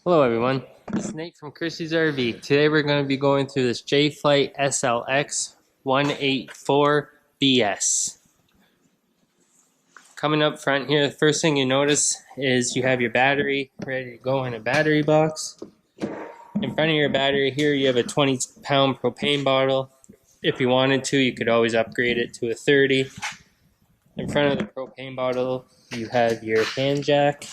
Hello everyone, this is Nate from Christie's RV. Today we're going to be going through this Jay Flight SLX 184BS. Coming up front here, the first thing you notice is you have your battery ready to go in a battery box. In front of your battery here you have a 20-pound propane bottle. If you wanted to, you could always upgrade it to a 30. In front of the propane bottle you have your hand jack.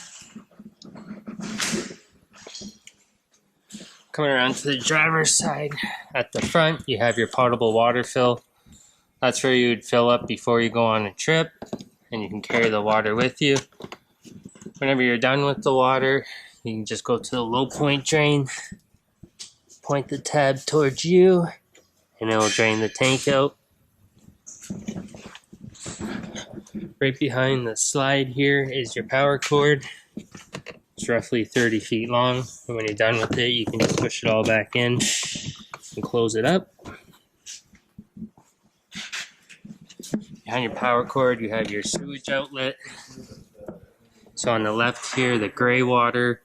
Coming around to the driver's side, at the front, you have your potable water fill. That's where you would fill up before you go on a trip, and you can carry the water with you. Whenever you're done with the water, you can just go to the low point drain, point the tab towards you, and it will drain the tank out. Right behind the slide here is your power cord. It's roughly 30 feet long, and when you're done with it, you can just push it all back in and close it up. Behind your power cord, you have your sewage outlet. So on the left here, the gray water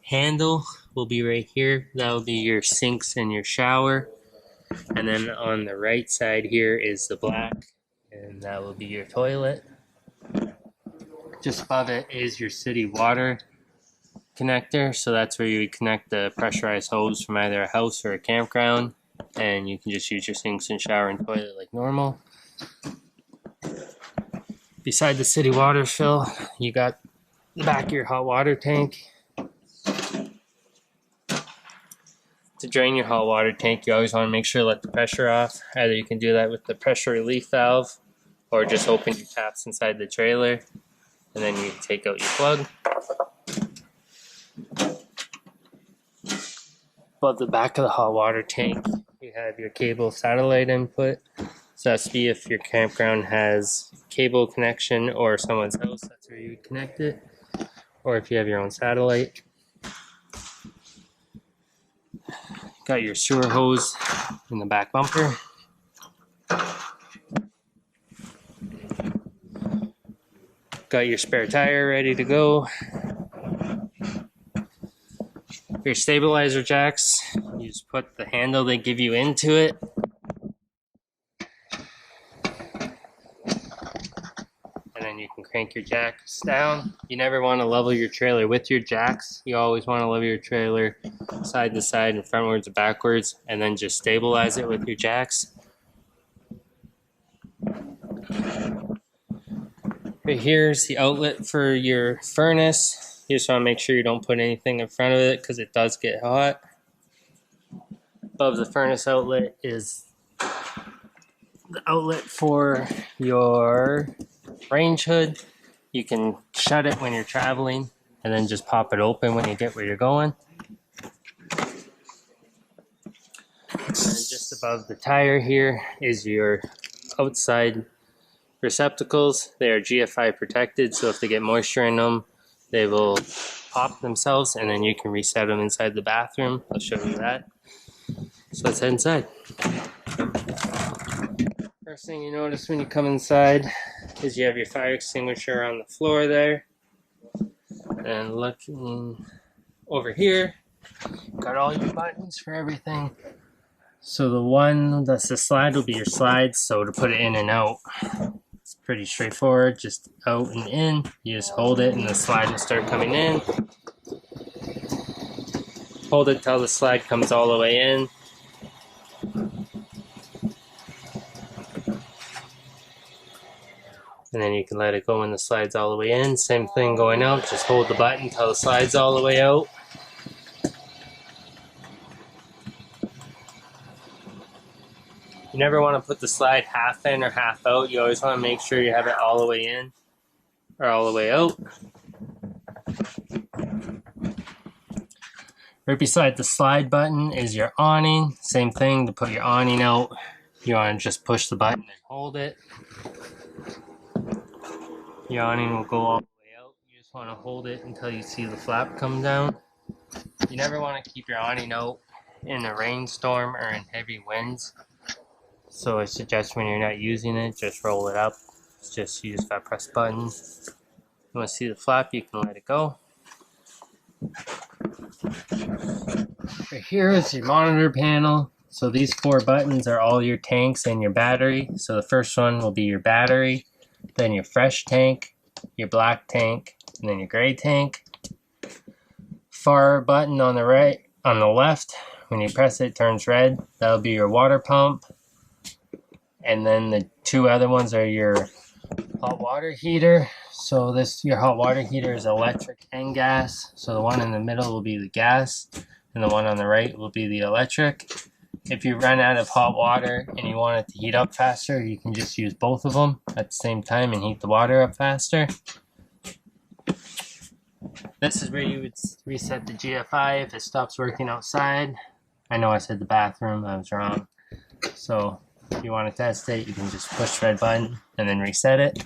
handle will be right here. That will be your sinks and your shower. And then on the right side here is the black, and that will be your toilet. Just above it is your city water connector, so that's where you would connect the pressurized hose from either a house or a campground, and you can just use your sinks and shower and toilet like normal. Beside the city water fill, you got the back of your hot water tank. To drain your hot water tank, you always want to make sure to let the pressure off. Either you can do that with the pressure relief valve, or just open your taps inside the trailer, and then you take out your plug. Above the back of the hot water tank, you have your cable satellite input. So that's to be if your campground has cable connection or someone's house, that's where you would connect it. Or if you have your own satellite. Got your sewer hose in the back bumper. Got your spare tire ready to go. Your stabilizer jacks, you just put the handle they give you into it. And then you can crank your jacks down. You never want to level your trailer with your jacks. You always want to level your trailer side to side and frontwards and backwards, and then just stabilize it with your jacks. Right here's the outlet for your furnace. You just want to make sure you don't put anything in front of it because it does get hot. Above the furnace outlet is the outlet for your range hood. You can shut it when you're traveling and then just pop it open when you get where you're going. And just above the tire here is your outside receptacles. They are GFI protected, so if they get moisture in them, they will pop themselves, and then you can reset them inside the bathroom. I'll show you that. So let's head inside. First thing you notice when you come inside is you have your fire extinguisher on the floor there. And looking over here, got all your buttons for everything. So the one that's the slide will be your slide, so to put it in and out, it's pretty straightforward, just out and in. You just hold it and the slide will start coming in. Hold it till the slide comes all the way in. And then you can let it go when the slide's all the way in. Same thing going out, just hold the button until the slide's all the way out. You never want to put the slide half in or half out. You always want to make sure you have it all the way in or all the way out. Right beside the slide button is your awning. Same thing, to put your awning out, you want to just push the button and hold it. Your awning will go all the way out. You just want to hold it until you see the flap come down. You never want to keep your awning out in a rainstorm or in heavy winds. So I suggest when you're not using it, just roll it up. Just you just gotta press the button. You want to see the flap, you can let it go. Right here is your monitor panel. So these 4 buttons are all your tanks and your battery. So the first one will be your battery, then your fresh tank, your black tank, and then your gray tank. Far button on the right, on the left, when you press it, it turns red. That'll be your water pump. And then the 2 other ones are your hot water heater. So your hot water heater is electric and gas. So the one in the middle will be the gas, and the one on the right will be the electric. If you run out of hot water and you want it to heat up faster, you can just use both of them at the same time and heat the water up faster. This is where you would reset the GFI if it stops working outside. I know I said the bathroom, I was wrong. So if you want to test it, you can just push the red button and then reset it.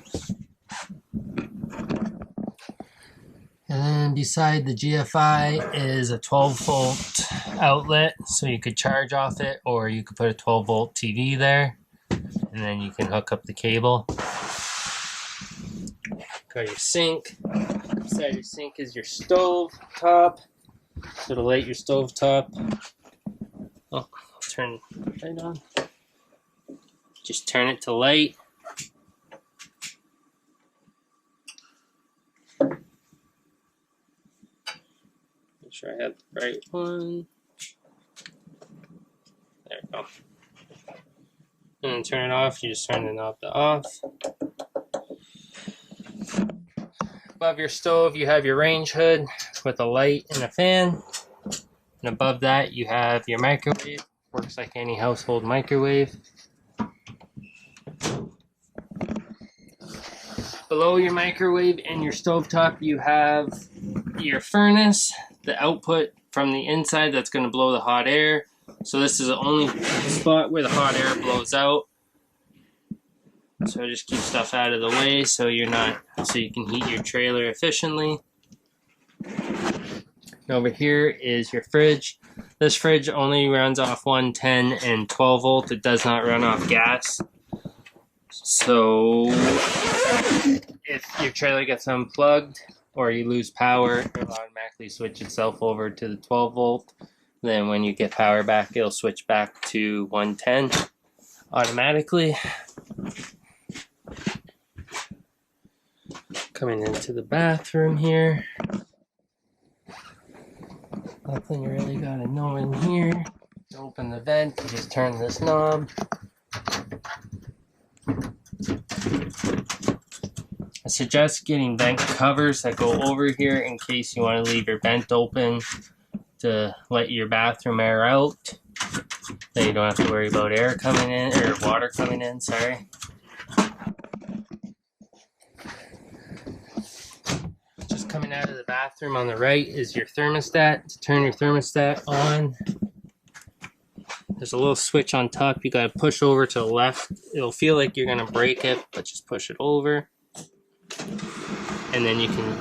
And then beside the GFI is a 12-volt outlet, so you could charge off it, or you could put a 12-volt TV there, and then you can hook up the cable. Got your sink. Beside your sink is your stove top, so to light your stove top. Oh, I'll turn the light on. Just turn it to light. Make sure I have the right one. There we go. And then turn it off. You just turn the knob to off. Above your stove, you have your range hood with a light and a fan. And above that, you have your microwave. Works like any household microwave. Below your microwave and your stovetop, you have your furnace, the output from the inside that's going to blow the hot air. So this is the only spot where the hot air blows out. So just keep stuff out of the way so you can heat your trailer efficiently. And over here is your fridge. This fridge only runs off 110 and 12 volt. It does not run off gas. So if your trailer gets unplugged or you lose power, it'll automatically switch itself over to the 12 volt. Then when you get power back, it'll switch back to 110 automatically. Coming into the bathroom here. Nothing you really gotta know in here. To open the vent, you just turn this knob. I suggest getting vent covers that go over here in case you want to leave your vent open to let your bathroom air out. Then you don't have to worry about air coming in, or water coming in, sorry. Just coming out of the bathroom on the right is your thermostat. To turn your thermostat on, there's a little switch on top you gotta push over to the left. It'll feel like you're gonna break it, but just push it over. And then you can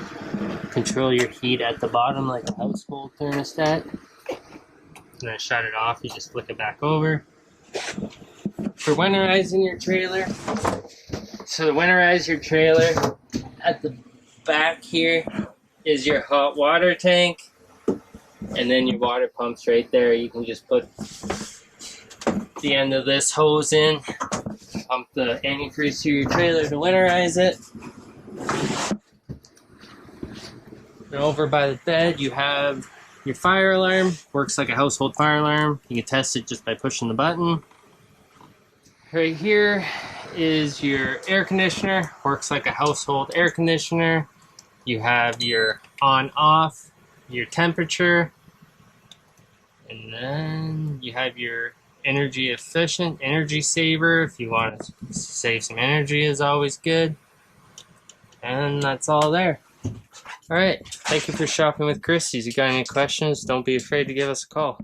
control your heat at the bottom like a household thermostat. And then shut it off, you just flick it back over. For winterizing your trailer, so to winterize your trailer, at the back here is your hot water tank. And then your water pump's right there. You can just put the end of this hose in, pump the antifreeze to your trailer to winterize it. And over by the bed, you have your fire alarm. Works like a household fire alarm. You can test it just by pushing the button. Right here is your air conditioner. Works like a household air conditioner. You have your on-off, your temperature, and then you have your energy efficient, energy saver. If you want to save some energy, is always good. And that's all there. Alright, thank you for shopping with Christie's. If you got any questions, don't be afraid to give us a call.